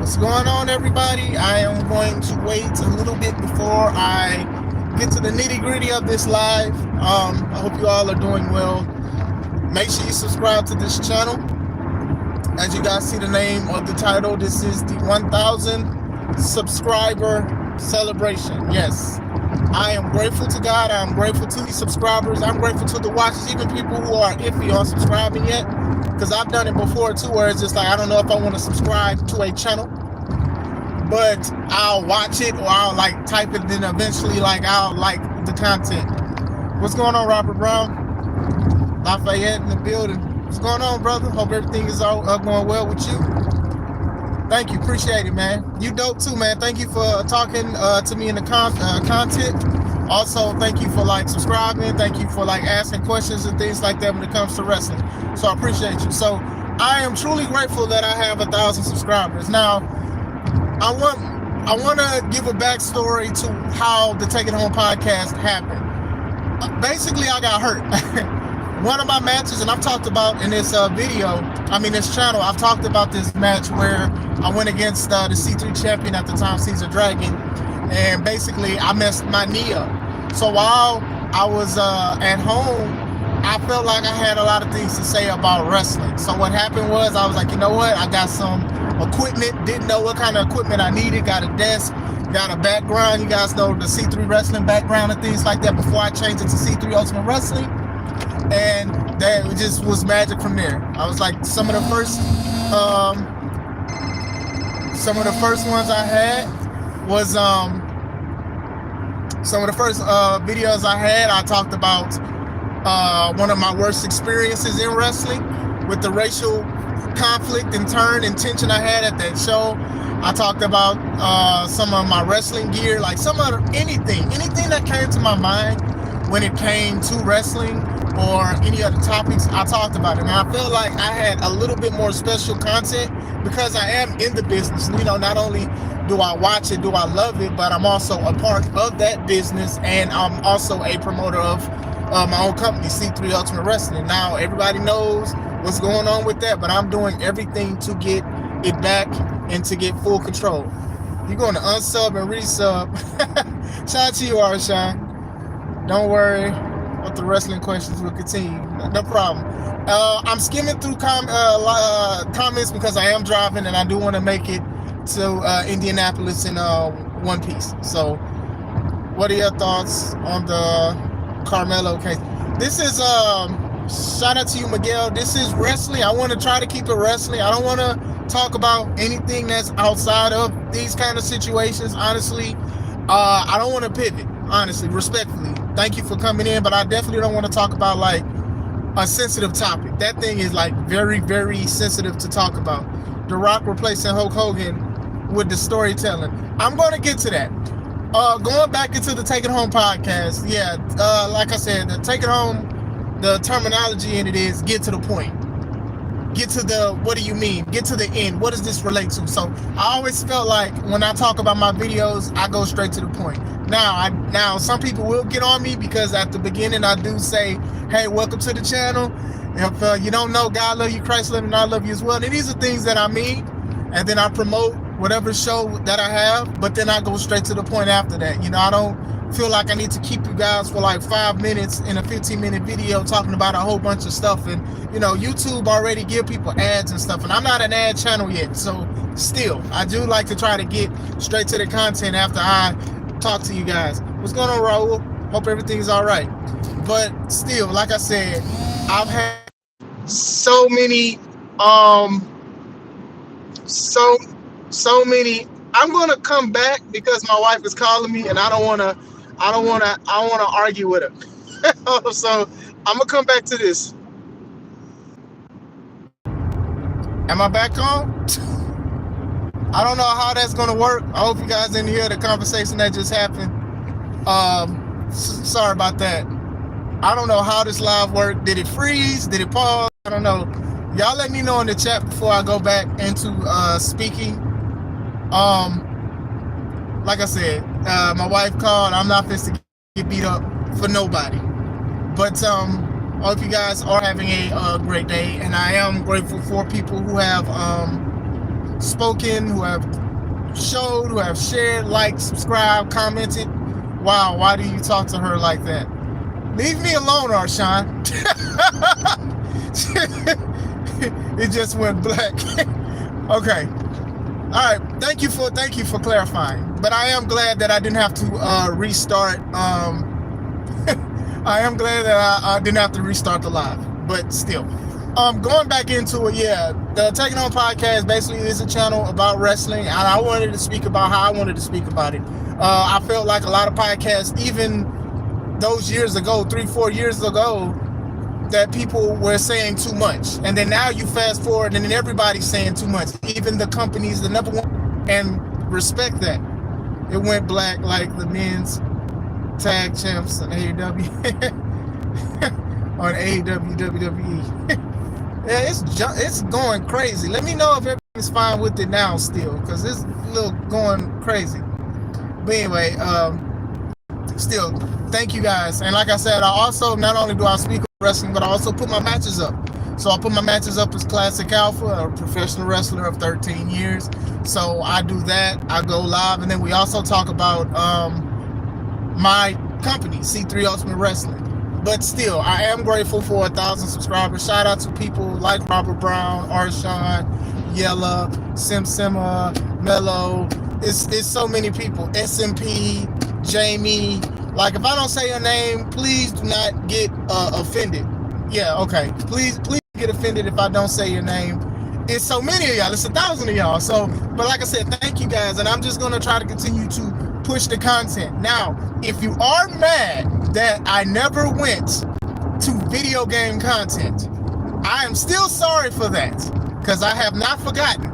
What's going on, everybody? I am going to wait a little bit before I get to the nitty-gritty of this live. I hope you all are doing well. Make sure you subscribe to this channel. As you guys see the name of the title, this is the 1,000 subscriber celebration. Yes, I am grateful to God. I'm grateful to the subscribers. I'm grateful to the watchers, even people who are iffy on subscribing yet. Because I've done it before too, where it's just like, I don't know if I want to subscribe to a channel, but I'll watch it or I'll like type it, then eventually like I'll like the content. What's going on, Robert Brown? Lafayette in the building. What's going on, brother? Hope everything is all going well with you. Thank you, appreciate it, man. You dope too, man. Thank you for talking to me in the content. Also, thank you for like subscribing. Thank you for like asking questions and things like that when it comes to wrestling. So I appreciate you. So I am truly grateful that I have 1,000 subscribers. Now, I want to give a backstory to how the Take It Home podcast happened. Basically, I got hurt. One of my matches, and I've talked about in this this channel, I've talked about this match where I went against the C3 champion at the time, Caesar Dragon, and basically I messed my knee up. So while I was at home, I felt like I had a lot of things to say about wrestling. So what happened was I was like, you know what? I got some equipment, didn't know what kind of equipment I needed, got a desk, got a background. You guys know the C3 Wrestling background and things like that before I changed it to C3 Ultimate Wrestling. And that it just was magic from there. I was like, some of the first ones I had was some of the first videos I had, I talked about one of my worst experiences in wrestling with the racial conflict and turn and tension I had at that show. I talked about some of my wrestling gear, like anything that came to my mind when it came to wrestling or any other topics. I talked about it, and I felt like I had a little bit more special content because I am in the business. You know, not only do I watch it, do I love it, but I'm also a part of that business, and I'm also a promoter of my own company, C3 Ultimate Wrestling. Now, everybody knows what's going on with that, but I'm doing everything to get it back and to get full control. You're going to unsub and resub. Shout out to you, Arshawn. Don't worry, what the wrestling questions will continue. No problem. I'm skimming through comments because I am driving and I do want to make it to Indianapolis in one piece. So, what are your thoughts on the Carmelo case? This is shout out to you, Miguel. This is wrestling. I want to try to keep it wrestling. I don't want to talk about anything that's outside of these kind of situations. Honestly, I don't want to pivot. Honestly, respectfully, thank you for coming in, but I definitely don't want to talk about like a sensitive topic. That thing is like very, very sensitive to talk about. The Rock replacing Hulk Hogan with the storytelling. I'm going to get to that. Going back into the Take It Home podcast, yeah, like I said, the Take It Home, the terminology in it is get to the point. Get to the, what do you mean? Get to the end. What does this relate to? So I always felt like when I talk about my videos, I go straight to the point. Now some people will get on me because at the beginning I do say, hey, welcome to the channel. If you don't know, God love you, Christ love you, and I love you as well. And these are things that I mean. And then I promote whatever show that I have, but then I go straight to the point after that. You know, I don't feel like I need to keep you guys for like 5 minutes in a 15-minute video talking about a whole bunch of stuff. And, you know, YouTube already give people ads and stuff. And I'm not an ad channel yet. So still, I do like to try to get straight to the content after I talk to you guys. What's going on, Raul? Hope everything's all right. But still, like I said, I've had so many I'm gonna come back because my wife is calling me and I don't wanna argue with her. So I'm gonna come back to this. Am I back on? I don't know how that's gonna work. I hope you guys didn't hear the conversation that just happened. Sorry about that. I don't know how this live worked. Did it freeze? Did it pause? I don't know. Y'all let me know in the chat before I go back into speaking. Like I said, my wife called. I'm not supposed to get beat up for nobody. But I hope you guys are having a great day, and I am grateful for people who have spoken, who have showed, who have shared, liked, subscribed, commented. Wow, why do you talk to her like that? Leave me alone, Arshawn. It just went black. Okay. All right. Thank you for clarifying. But I am glad that I didn't have to restart. I am glad that I didn't have to restart the live. But still, going back into it. Yeah, the Taking On podcast basically is a channel about wrestling, and I wanted to speak about how I wanted to speak about it. I felt like a lot of podcasts, even those years ago, 3-4 years ago, that people were saying too much. And then now you fast forward and then everybody's saying too much. Even the companies, the number one, and respect that. It went black like the men's tag champs on AEW. on AEW, WWE. Yeah, it's going crazy. Let me know if everything's fine with it now still, because it's a little going crazy. But anyway, still, thank you guys. And like I said, I also, not only do I speak wrestling, but I also put my matches up. So I put my matches up as Classic Alpha, a professional wrestler of 13 years. So I do that. I go live, and then we also talk about my company, C3 Ultimate Wrestling. But still, I am grateful for 1,000 subscribers. Shout out to people like Robert Brown, Arshawn, Yella, Simsima, Mello. It's so many people. SMP, Jamie. Like, if I don't say your name, please do not get offended. Yeah, okay. Please get offended if I don't say your name. It's so many of y'all. It's 1,000 of y'all. So, but like I said, thank you guys. And I'm just going to try to continue to push the content. Now, if you are mad that I never went to video game content, I am still sorry for that, because I have not forgotten.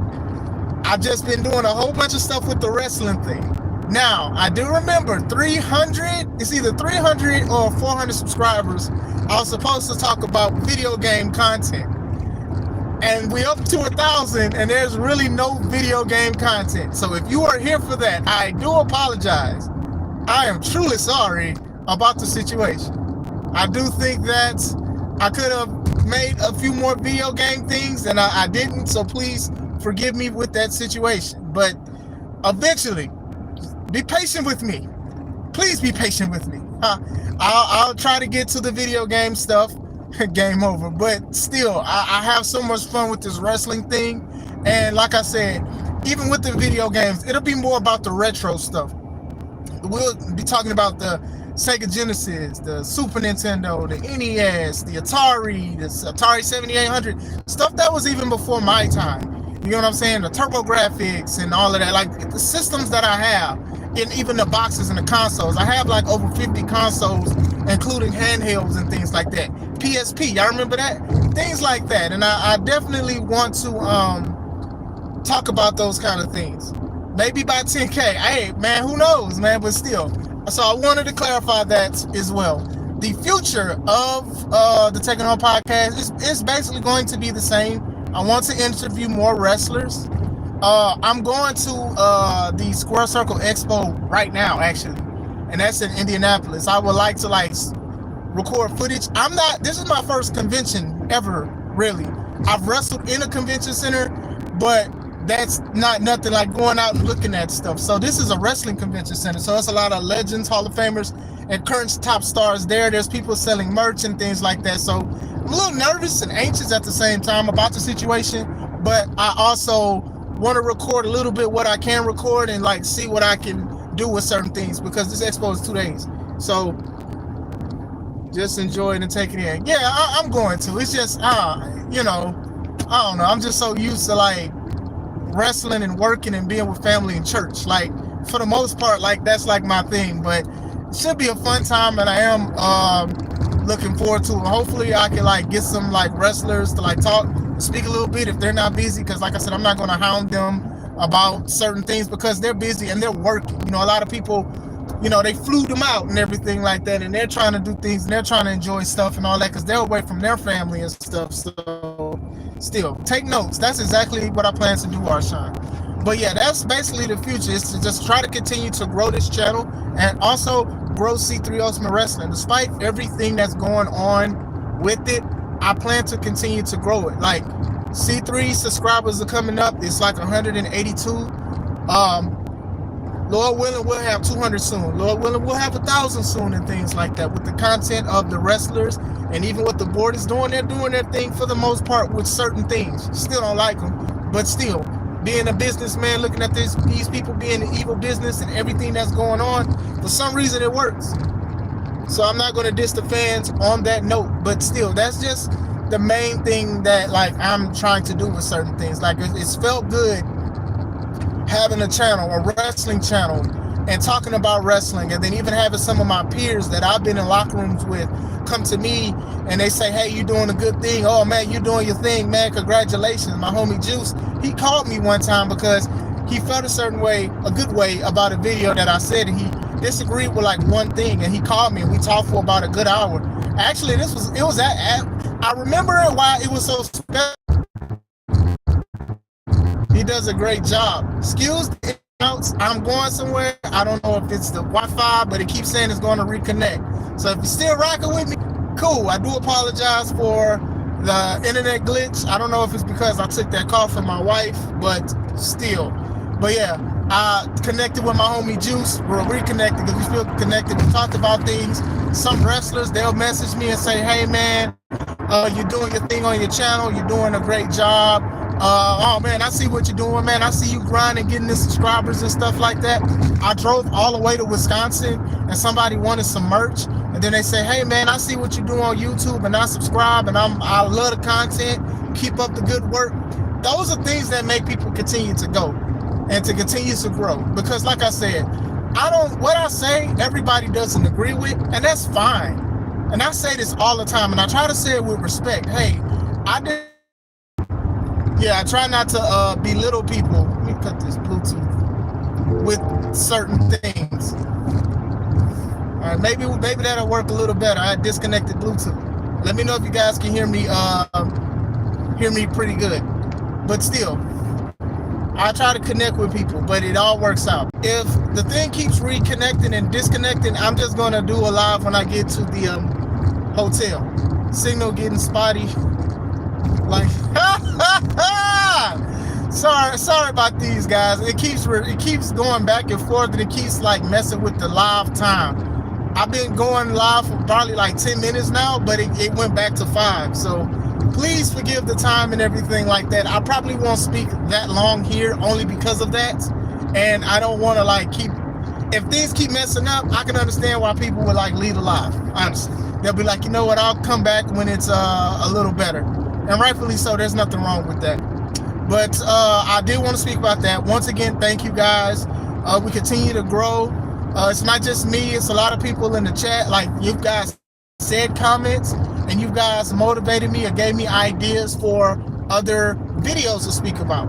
I've just been doing a whole bunch of stuff with the wrestling thing. Now, I do remember 300, it's either 300 or 400 subscribers, I was supposed to talk about video game content. And we up to 1,000, and there's really no video game content. So if you are here for that, I do apologize. I am truly sorry about the situation. I do think that I could have made a few more video game things, and I didn't, so please forgive me with that situation. But eventually, be patient with me. Please be patient with me. I'll try to get to the video game stuff. Game over. But still, I have so much fun with this wrestling thing. And like I said, even with the video games, it'll be more about the retro stuff. We'll be talking about the Sega Genesis, the Super Nintendo, the NES, the Atari, the Atari 7800, stuff that was even before my time. You know what I'm saying? The TurboGrafx and all of that, like the systems that I have, and even the boxes and the consoles. I have like over 50 consoles, including handhelds and things like that. PSP, y'all remember that? Things like that. And I definitely want to talk about those kind of things. Maybe by 10K. Hey, man, who knows, man? But still. So I wanted to clarify that as well. The future of the Taking On podcast is basically going to be the same. I want to interview more wrestlers. I'm going to the Square Circle Expo right now, actually, and that's in Indianapolis. I would like to record footage. This is my first convention ever, really. I've wrestled in a convention center, but that's not nothing like going out and looking at stuff. So this is a wrestling convention center. So it's a lot of legends, Hall of Famers, and current top stars there. There's people selling merch and things like that. So I'm a little nervous and anxious at the same time about the situation, but I also want to record a little bit what I can record and see what I can do with certain things, because this expo is 2 days. So just enjoy it and take it in. Yeah, I'm going to. It's just, I don't know. I'm just so used to wrestling and working and being with family and church. For the most part, that's my thing. But it should be a fun time, and I am looking forward to it. Hopefully I can get some wrestlers to talk, speak a little bit if they're not busy, because like I said, I'm not going to hound them about certain things because they're busy and they're working. A lot of people, they flew them out and everything like that, and they're trying to do things and they're trying to enjoy stuff and all that because they're away from their family and stuff. So still, take notes. That's exactly what I plan to do, Arshawn. But yeah, that's basically the future, is to just try to continue to grow this channel and also grow C3 Ultimate Wrestling. Despite everything that's going on with it, I plan to continue to grow it. C3 subscribers are coming up. It's like 182. Lord willing, we'll have 200 soon. Lord willing, we'll have 1,000 soon and things like that. With the content of the wrestlers and even what the board is doing, they're doing their thing for the most part with certain things. Still don't like them, but still, being a businessman, looking at these people being the evil business and everything that's going on, for some reason it works. So I'm not going to diss the fans on that note, but still, that's just the main thing that like I'm trying to do with certain things. Like it's felt good having a channel, a wrestling channel, and talking about wrestling, and then even having some of my peers that I've been in locker rooms with come to me and they say, hey, you're doing a good thing. Oh man, you're doing your thing, man. Congratulations. My homie Juice, he called me one time because he felt a certain way, a good way about a video that I said, and he disagreed with like one thing, and he called me and we talked for about a good hour. Actually, I remember why it was so special. He does a great job. Excuse the outs. I'm going somewhere. I don't know if it's the Wi-Fi, but it keeps saying it's going to reconnect. So if you're still rocking with me, cool. I do apologize for the internet glitch. I don't know if it's because I took that call from my wife, but still. But yeah, I connected with my homie Juice. We're reconnected because we still connected. We talked about things. Some wrestlers, they'll message me and say, hey man, you're doing your thing on your channel. You're doing a great job. Oh man, I see what you're doing, man. I see you grinding, getting the subscribers and stuff like that. I drove all the way to Wisconsin and somebody wanted some merch. And then they say, hey man, I see what you do on YouTube and I subscribe and I love the content. Keep up the good work. Those are things that make people continue to go and to continue to grow. Because like I said, what I say, everybody doesn't agree with, and that's fine. And I say this all the time, and I try to say it with respect. Hey, I try not to belittle people. Let me cut this Bluetooth with certain things. All right, maybe that'll work a little better. I disconnected Bluetooth. Let me know if you guys can hear me pretty good. But still, I try to connect with people, but it all works out. If the thing keeps reconnecting and disconnecting, I'm just gonna do a live when I get to the hotel. Signal getting spotty. Like, sorry about these guys. It keeps going back and forth, and it keeps like messing with the live time. I've been going live for probably like 10 minutes now, but it went back to 5. So please forgive the time and everything like that. I probably won't speak that long here only because of that. And I don't want to like if things keep messing up, I can understand why people would like leave a live, honestly. They'll be like, you know what, I'll come back when it's a little better. And rightfully so, there's nothing wrong with that. But I did want to speak about that. Once again, thank you guys. We continue to grow. It's not just me, it's a lot of people in the chat. Like, you guys said comments, and you guys motivated me or gave me ideas for other videos to speak about.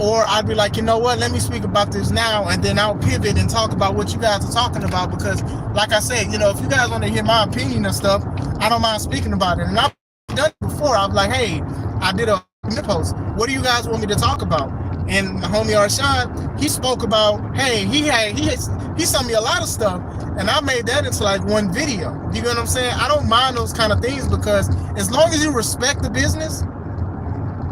Or I'd be like, you know what, let me speak about this now, and then I'll pivot and talk about what you guys are talking about. Because, like I said, you know, if you guys want to hear my opinion and stuff, I don't mind speaking about it. And I've done it before. I was like, hey, I did a post. What do you guys want me to talk about? And my homie Arshawn, he spoke about, hey, he sent me a lot of stuff, and I made that into like one video. You know what I'm saying? I don't mind those kind of things, because as long as you respect the business,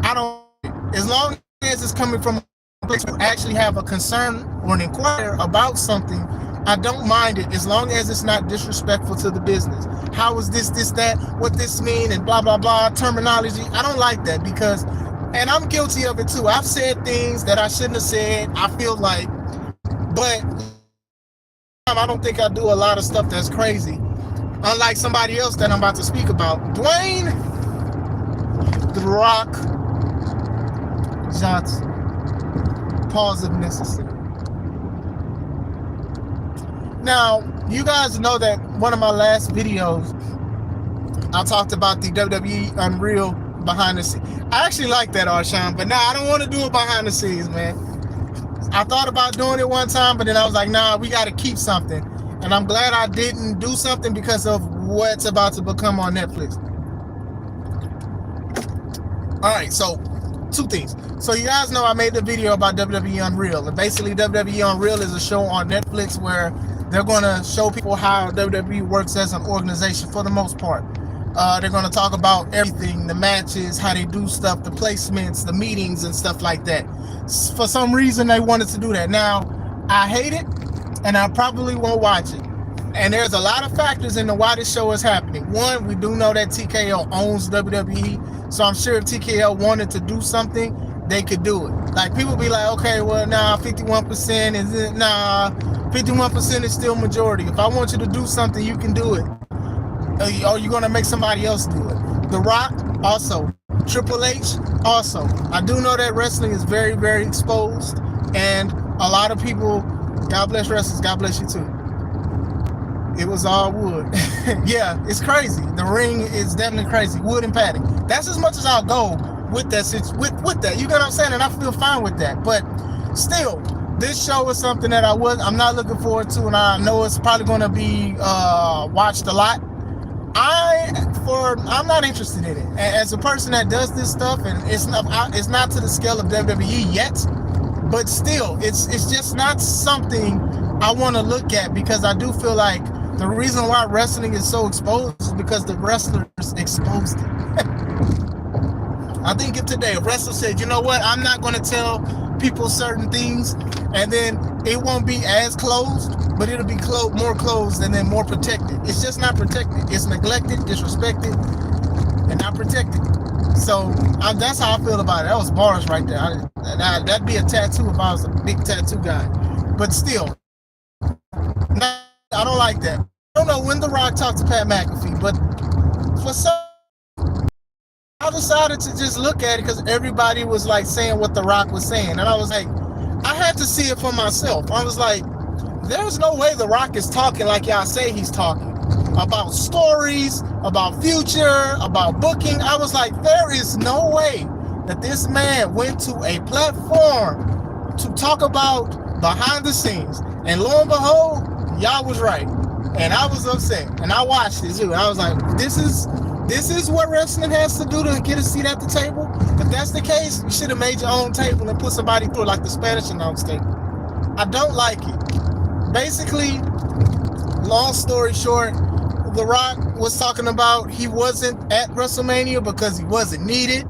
as long as it's coming from a place where you actually have a concern or an inquiry about something, I don't mind it, as long as it's not disrespectful to the business. How is this, that, what this mean, and blah, blah, blah, terminology. I don't like that, because, and I'm guilty of it too. I've said things that I shouldn't have said, I feel like, but I don't think I do a lot of stuff that's crazy. Unlike somebody else that I'm about to speak about. Dwayne The Rock Johnson. Pause if necessary. Now, you guys know that one of my last videos, I talked about the WWE Unreal behind the scenes. I actually like that, Arshawn, but now I don't want to do it behind the scenes, man. I thought about doing it one time, but then I was like, nah, we got to keep something. And I'm glad I didn't do something because of what's about to become on Netflix. All right, so 2 things. So you guys know I made the video about WWE Unreal. And basically, WWE Unreal is a show on Netflix where they're going to show people how WWE works as an organization for the most part. They're going to talk about everything, the matches, how they do stuff, the placements, the meetings, and stuff like that. For some reason, they wanted to do that. Now, I hate it, and I probably won't watch it. And there's a lot of factors into why this show is happening. One, we do know that TKO owns WWE, so I'm sure if TKO wanted to do something, they could do it. Like, people be like, okay, well, nah, 51% is it? Nah, 51% is still majority. If I want you to do something, you can do it. Or you're going to make somebody else do it. The Rock, also. Triple H, also. I do know that wrestling is very, very exposed, and a lot of people, God bless wrestlers, God bless you too. It was all wood. Yeah, it's crazy. The ring is definitely crazy. Wood and padding. That's as much as I'll go with that. With that, you get what I'm saying? And I feel fine with that. But still, this show is something that I'm not looking forward to, and I know it's probably going to be watched a lot. I'm not interested in it. As a person that does this stuff, and it's not to the scale of WWE yet, but still, it's just not something I want to look at, because I do feel like the reason why wrestling is so exposed is because the wrestlers exposed it. I think if today a wrestler said, you know what, I'm not going to tell people certain things, and then it won't be as closed, but it'll be more closed and then more protected. It's just not protected. It's neglected, disrespected, and not protected. So that's how I feel about it. That was bars right there. That'd be a tattoo if I was a big tattoo guy. But still, I don't like that. I don't know when The Rock talked to Pat McAfee, but for some, I decided to just look at it because everybody was like saying what The Rock was saying. And I was like, I had to see it for myself. I was like, there's no way The Rock is talking like y'all say he's talking. About stories, about future, about booking. I was like, there is no way that this man went to a platform to talk about behind the scenes. And lo and behold, y'all was right. And I was upset. And I watched it too. I was like, this is what wrestling has to do to get a seat at the table. If that's the case, you should have made your own table and put somebody through like the Spanish announce table. I don't like it. Basically, long story short, The Rock was talking about he wasn't at WrestleMania because he wasn't needed.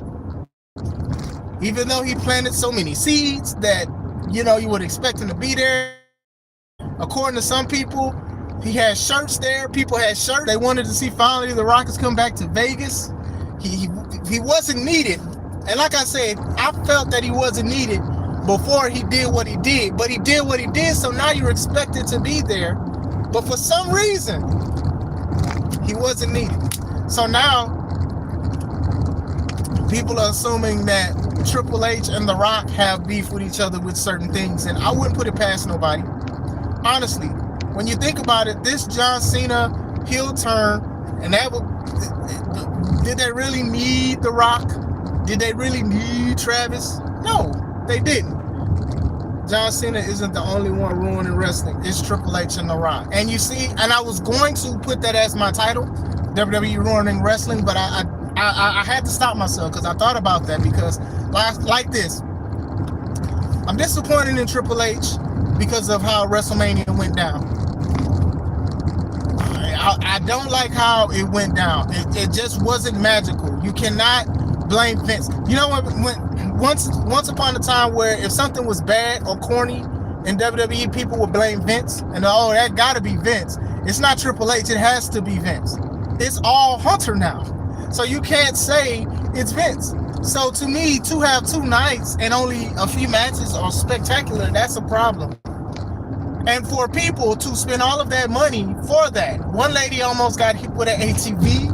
Even though he planted so many seeds that, you would expect him to be there. According to some people, he had shirts there. People had shirts. They wanted to see finally the Rockets come back to Vegas. He wasn't needed. And like I said, I felt that he wasn't needed before he did what he did. But he did what he did, so now you're expected to be there. But for some reason, he wasn't needed. So now, people are assuming that Triple H and The Rock have beef with each other with certain things. And I wouldn't put it past nobody. Honestly, when you think about it, this John Cena heel turn, and did they really need The Rock? Did they really need Travis? No, they didn't. John Cena isn't the only one ruining wrestling. It's Triple H and The Rock. And you see, and I was going to put that as my title, WWE ruining wrestling, but I had to stop myself because I thought about that, because like this, I'm disappointed in Triple H because of how WrestleMania went down. I don't like how it went down. It just wasn't magical. You cannot blame Vince. You know what? Once upon a time where if something was bad or corny in WWE, people would blame Vince. And that gotta be Vince. It's not Triple H. It has to be Vince. It's all Hunter now. So you can't say it's Vince. So to me, to have 2 nights and only a few matches are spectacular, that's a problem. And for people to spend all of that money for that, one lady almost got hit with an ATV.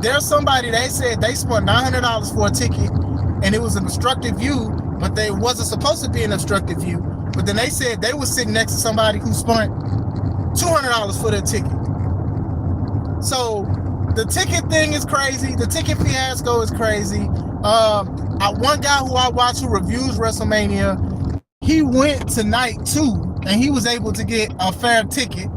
There's somebody, they said they spent $900 for a ticket, and it was an obstructed view, but they wasn't supposed to be an obstructed view. But then they said they were sitting next to somebody who spent $200 for their ticket. So the ticket thing is crazy. The ticket fiasco is crazy. One guy who I watch who reviews WrestleMania, he went to night 2 and he was able to get a fair ticket.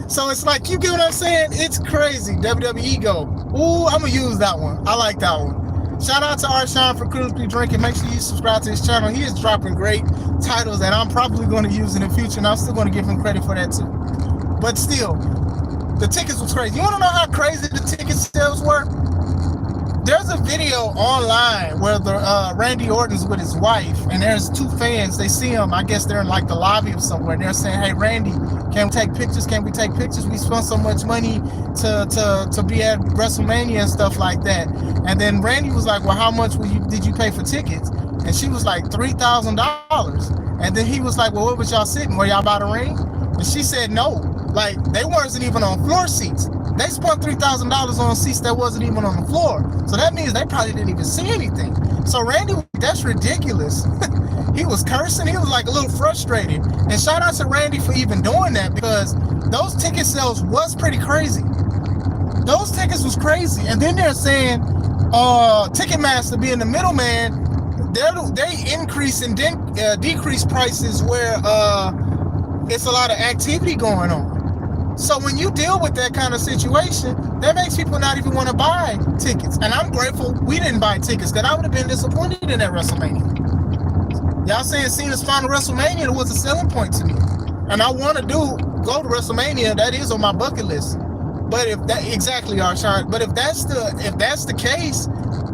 So it's like, you get what I'm saying? It's crazy. WWE go, ooh, I'm gonna use that one. I like that one. Shout out to Arshawn for critically drinking. Make sure you subscribe to his channel. He is dropping great titles that I'm probably going to use in the future, and I'm still going to give him credit for that too. But still, The tickets was crazy. You want to know how crazy the ticket sales were? There's a video online where the Randy Orton's with his wife, and there's two fans. They see him. I guess they're in like the lobby of somewhere. And they're saying, "Hey, Randy, can we take pictures? Can we take pictures? We spent so much money to be at WrestleMania and stuff like that." And then Randy was like, "Well, how much did you pay for tickets?" And she was like, $3,000. And then he was like, "Well, what was y'all sitting? Were y'all by the ring?" And she said, "No, like they weren't even on floor seats. They spent $3,000 on seats that wasn't even on the floor. So that means they probably didn't even see anything." So Randy, that's ridiculous. He was cursing. He was like a little frustrated. And shout out to Randy for even doing that, because those ticket sales was pretty crazy. Those tickets was crazy. And then they're saying Ticketmaster being the middleman, they increase and decrease prices where it's a lot of activity going on. So when you deal with that kind of situation, that makes people not even want to buy tickets. And I'm grateful we didn't buy tickets, because I would have been disappointed in that WrestleMania. Y'all saying Cena's final WrestleMania was a selling point to me. And I want to go to WrestleMania. That is on my bucket list. But if that exactly, Arshawn. But if that's the case,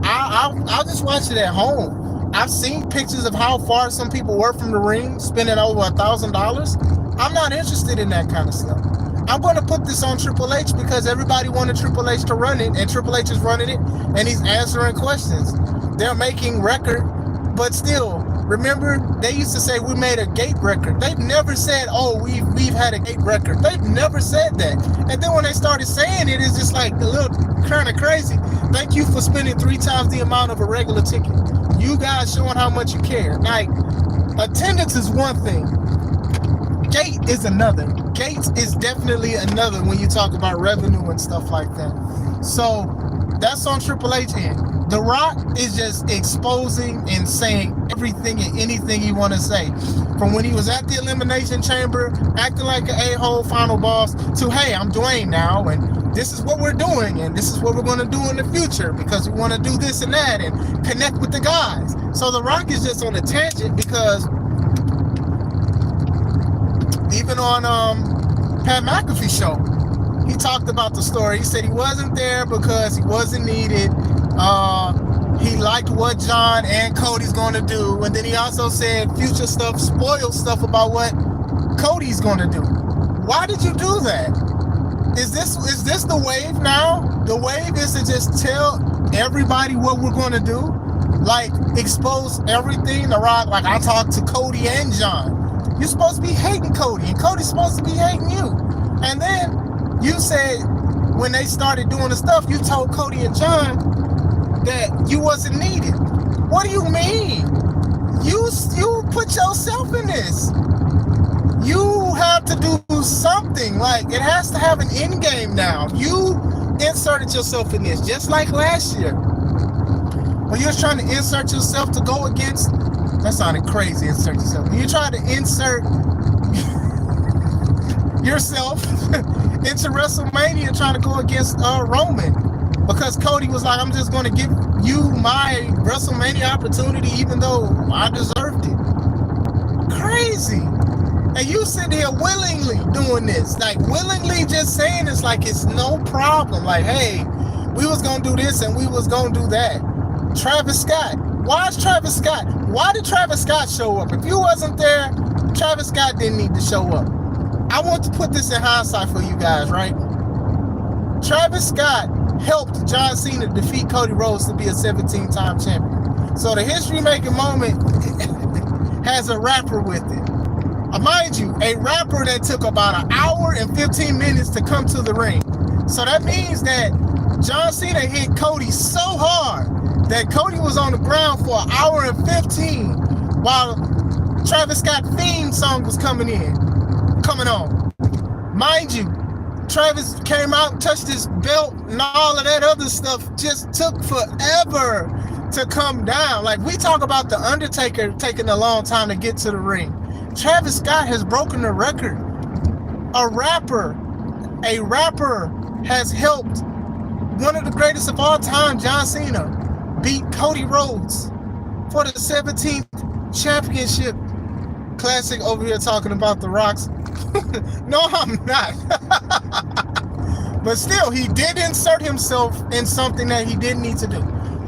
I'll just watch it at home. I've seen pictures of how far some people were from the ring, spending over $1,000. I'm not interested in that kind of stuff. I'm going to put this on Triple H because everybody wanted Triple H to run it, and Triple H is running it, and he's answering questions. They're making record, but still, remember, they used to say we made a gate record. They've never said, "Oh, we've had a gate record." They've never said that. And then when they started saying it, it's just like a little kind of crazy. Thank you for spending 3 times the amount of a regular ticket. You guys showing how much you care. Like, attendance is one thing. Gate is another. Gate is definitely another when you talk about revenue and stuff like that. So that's on Triple H end. The Rock is just exposing and saying everything and anything he want to say. From when he was at the Elimination Chamber, acting like an a-hole final boss, to, "Hey, I'm Dwayne now, and this is what we're doing, and this is what we're going to do in the future, because we want to do this and that, and connect with the guys." So The Rock is just on a tangent, because even on Pat McAfee show, he talked about the story. He said he wasn't there because he wasn't needed. He liked what John and Cody's going to do. And then he also said future stuff, spoiled stuff about what Cody's going to do. Why did you do that? Is this the wave now? The wave is to just tell everybody what we're going to do? Like, expose everything? The Rock, like, I talked to Cody and John. You're supposed to be hating Cody, and Cody's supposed to be hating you. And then you said, when they started doing the stuff, you told Cody and John that you wasn't needed. What do you mean? You put yourself in this. You have to do something. Like, it has to have an end game now. You inserted yourself in this, just like last year. When you was trying to insert yourself to go against, that sounded crazy, insert yourself. When you try to insert yourself into WrestleMania, trying to go against Roman, because Cody was like, "I'm just going to give you my WrestleMania opportunity, even though I deserved it." Crazy. And you sit here willingly doing this, like willingly just saying it's like it's no problem. Like, hey, we was going to do this and we was going to do that. Travis Scott. Why is Travis Scott? Why did Travis Scott show up? If you wasn't there, Travis Scott didn't need to show up. I want to put this in hindsight for you guys, right? Travis Scott helped John Cena defeat Cody Rhodes to be a 17-time champion. So the history-making moment has a rapper with it. Mind you, a rapper that took about an hour and 15 minutes to come to the ring. So that means that John Cena hit Cody so hard that Cody was on the ground for an hour and 15 while Travis Scott's theme song was coming on. Mind you, Travis came out, touched his belt, and all of that other stuff just took forever to come down. Like, we talk about The Undertaker taking a long time to get to the ring. Travis Scott has broken the record. A rapper has helped one of the greatest of all time, John Cena, beat Cody Rhodes for the 17th championship. Classic over here talking about the Rocks. No, I'm not. But still, he did insert himself in something that he didn't need to do.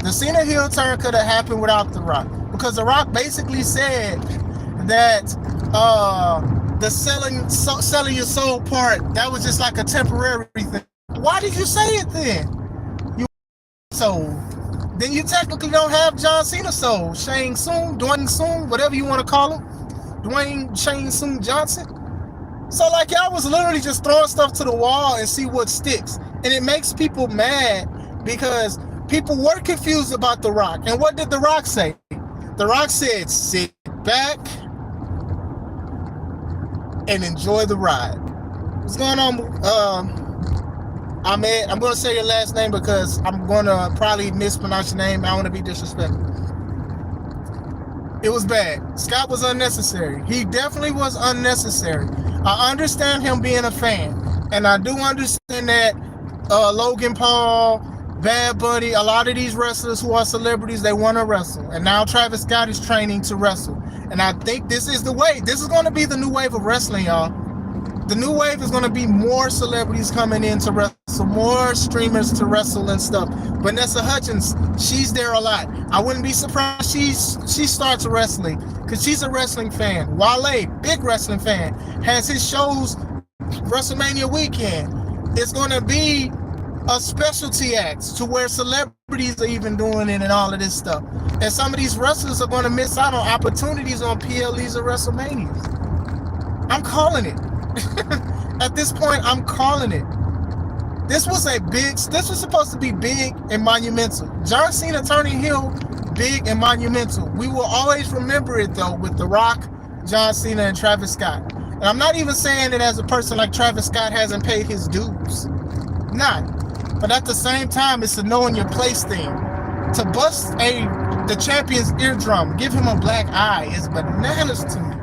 The Cena heel turn could have happened without The Rock, because The Rock basically said that the selling your soul part, that was just like a temporary thing. Why did you say it then? You soul. Then you technically don't have John Cena soul. Shane Tsung, Dwayne Tsung, whatever you want to call him. Dwayne Shane Tsung Johnson. So like y'all was literally just throwing stuff to the wall and see what sticks. And it makes people mad because people were confused about The Rock. And what did The Rock say? The Rock said, sit back and enjoy the ride. What's going on, Ahmed? I'm going to say your last name because I'm going to probably mispronounce your name. I don't want to be disrespectful. It was bad. Scott was unnecessary. He definitely was unnecessary. I understand him being a fan. And I do understand that Logan Paul, Bad Bunny, a lot of these wrestlers who are celebrities, they want to wrestle. And now Travis Scott is training to wrestle. And I think this is the way. This is going to be the new wave of wrestling, y'all. The new wave is going to be more celebrities coming in to wrestle, more streamers to wrestle and stuff. Vanessa Hudgens, she's there a lot. I wouldn't be surprised she starts wrestling because she's a wrestling fan. Wale, big wrestling fan, has his shows WrestleMania weekend. It's going to be a specialty act to where celebrities are even doing it and all of this stuff. And some of these wrestlers are going to miss out on opportunities on PLEs or WrestleManias. I'm calling it. At this point, I'm calling it. This was supposed to be big and monumental. John Cena turning heel, big and monumental. We will always remember it though with The Rock, John Cena, and Travis Scott. And I'm not even saying it as a person like Travis Scott hasn't paid his dues. Not. But at the same time, it's a knowing your place thing. To bust the champion's eardrum, give him a black eye is bananas to me.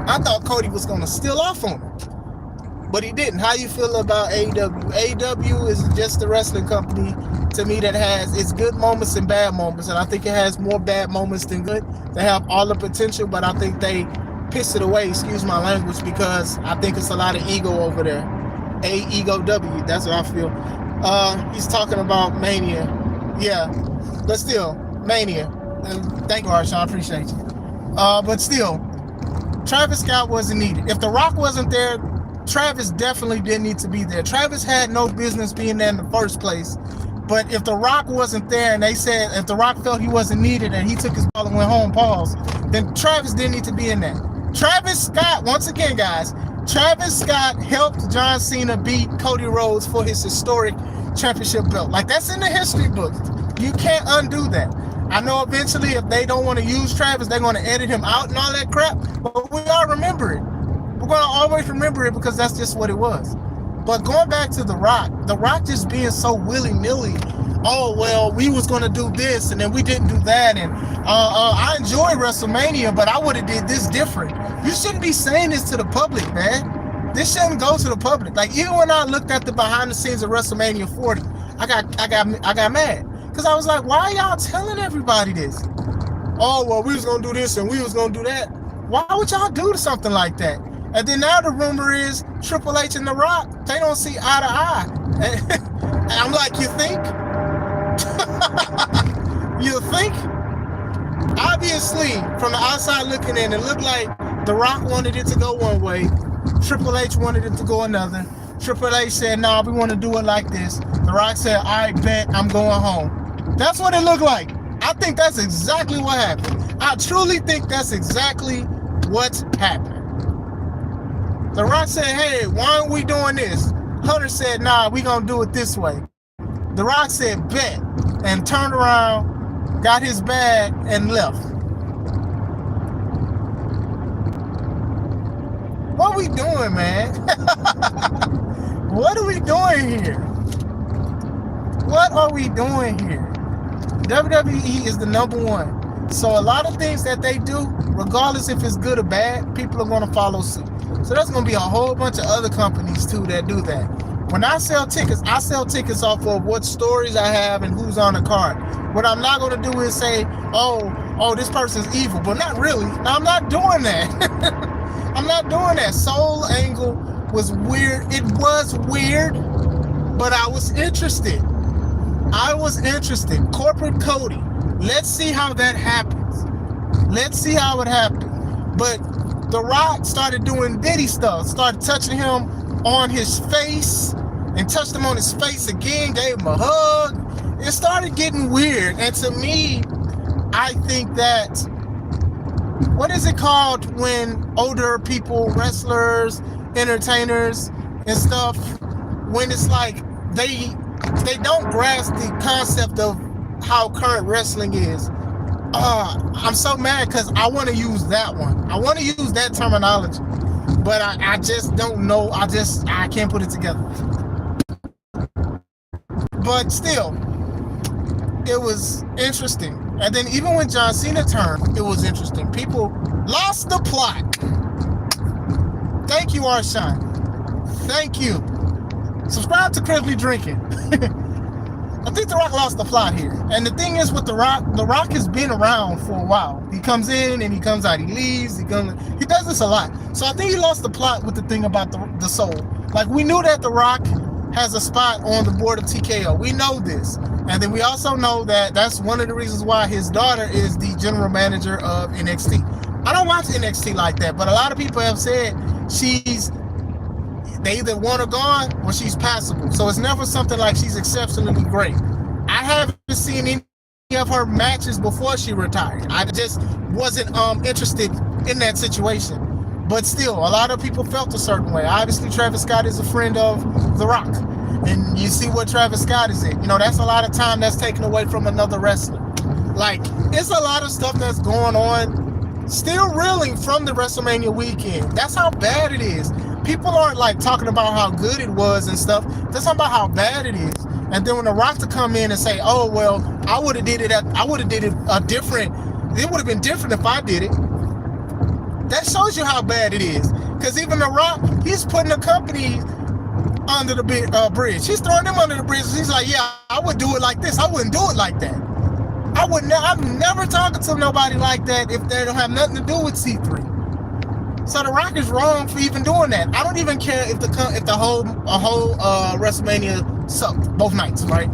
I thought Cody was going to steal off on him, but he didn't. How you feel about AEW? AEW is just a wrestling company to me that has its good moments and bad moments, and I think it has more bad moments than good. They have all the potential, but I think they piss it away, excuse my language, because I think it's a lot of ego over there. AEW, that's what I feel. He's talking about Mania. Yeah, but still, Mania. Thank you, Arshawn, I appreciate you. But still, Travis Scott wasn't needed. If The Rock wasn't there, Travis definitely didn't need to be there. Travis had no business being there in the first place. But if The Rock wasn't there and they said if The Rock felt he wasn't needed and he took his ball and went home, pause, then Travis didn't need to be in there. Travis Scott, once again, guys, Travis Scott helped John Cena beat Cody Rhodes for his historic championship belt. Like, that's in the history books. You can't undo that. I know eventually if they don't want to use Travis, they're going to edit him out and all that crap, but we all remember it. We're going to always remember it because that's just what it was. But going back to The Rock just being so willy-nilly, oh, well, we was going to do this and then we didn't do that, and I enjoy WrestleMania, but I would have did this different. You shouldn't be saying this to the public, man. This shouldn't go to the public. Like, even when I looked at the behind the scenes of WrestleMania 40, I got mad. Because I was like, why are y'all telling everybody this? Oh, well, we was going to do this and we was going to do that. Why would y'all do something like that? And then now the rumor is Triple H and The Rock, they don't see eye to eye. And I'm like, you think? You think? Obviously, from the outside looking in, it looked like The Rock wanted it to go one way. Triple H wanted it to go another. Triple H said, nah, we want to do it like this. The Rock said, I bet I'm going home. That's what it looked like. I think that's exactly what happened. I truly think that's exactly what happened. The Rock said, hey, why aren't we doing this? Hunter said, nah, we gonna do it this way. The Rock said, bet, and turned around, got his bag, and left. What are we doing, man? What are we doing here? What are we doing here? WWE is the number one. So a lot of things that they do, regardless if it's good or bad, people are going to follow suit. So there's going to be a whole bunch of other companies too that do that. When I sell tickets off of what stories I have and who's on the card. What I'm not going to do is say, oh, this person's evil, but not really. I'm not doing that. I'm not doing that. Soul Angle was weird. It was weird. But I was interested. Corporate Cody. Let's see how that happens. Let's see how it happens. But The Rock started doing Diddy stuff. Started touching him on his face and touched him on his face again. Gave him a hug. It started getting weird. And to me, I think that, what is it called when older people, wrestlers, entertainers and stuff, when it's like they don't grasp the concept of how current wrestling is. I'm so mad because I want to use that one. I want to use that terminology, but I just don't know. I can't put it together. But still, it was interesting. And then even when John Cena turned, it was interesting. People lost the plot. Thank you, Arshawn. Thank you. Subscribe to Crispy Drinking. I think The Rock lost the plot here. And the thing is with The Rock has been around for a while. He comes in and he comes out, he leaves, he does this a lot. So I think he lost the plot with the thing about the soul. Like, we knew that The Rock has a spot on the board of TKO. We know this. And then we also know that that's one of the reasons why his daughter is the general manager of NXT. I don't watch NXT like that, but a lot of people have said they either want her gone or she's passable. So it's never something like she's exceptionally great. I haven't seen any of her matches before she retired. I just wasn't interested in that situation. But still, a lot of people felt a certain way. Obviously, Travis Scott is a friend of The Rock. And you see what Travis Scott is in. You know, that's a lot of time that's taken away from another wrestler. Like, it's a lot of stuff that's going on, still reeling from the WrestleMania weekend. That's how bad it is. People aren't like talking about how good it was and stuff. They're talking about how bad it is. And then when The Rock to come in and say, "Oh well, I would have did it different. It would have been different if I did it." That shows you how bad it is. Because even The Rock, he's putting the company under the bridge. He's throwing them under the bridge. He's like, "Yeah, I would do it like this. I wouldn't do it like that. I'm never talking to nobody like that if they don't have nothing to do with C3." So The Rock is wrong for even doing that. I don't even care if the whole WrestleMania sucked both nights, right?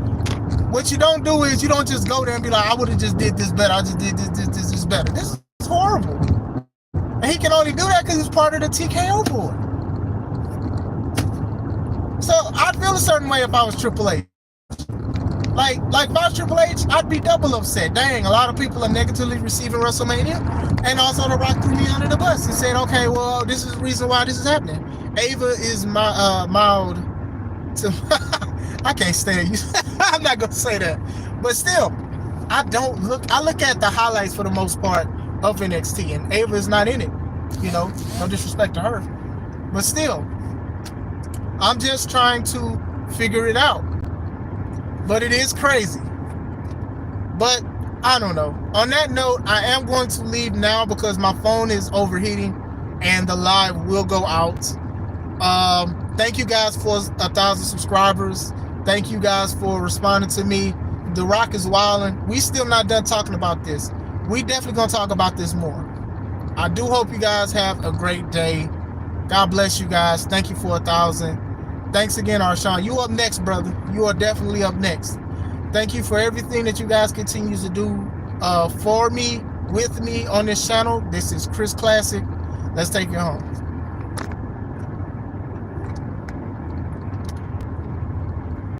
What you don't do is you don't just go there and be like, "I would have just did this better. I just did this is better." This is horrible. And he can only do that because he's part of the TKO board. So I'd feel a certain way if I was Triple H. Like if I was Triple H, I'd be double upset. Dang, a lot of people are negatively receiving WrestleMania. And also The Rock threw me under the bus and said, "Okay, well, this is the reason why this is happening." Ava is mild to I can't stand you. I'm not gonna say that. But still, I look at the highlights for the most part of NXT, and Ava is not in it. You know, no disrespect to her. But still, I'm just trying to figure it out. But it is crazy. But I don't know. On that note, I am going to leave now because my phone is overheating and the live will go out. Thank you guys for 1,000 subscribers. Thank you guys for responding to me. The Rock is wilding. We still not done talking about this. We definitely gonna talk about this more. I do hope you guys have a great day. God bless you guys. Thank you for 1,000. Thanks again, Arshawn. You up next, brother. You are definitely up next. Thank you for everything that you guys continue to do for me, with me on this channel. This is Chris Classic. Let's take it home.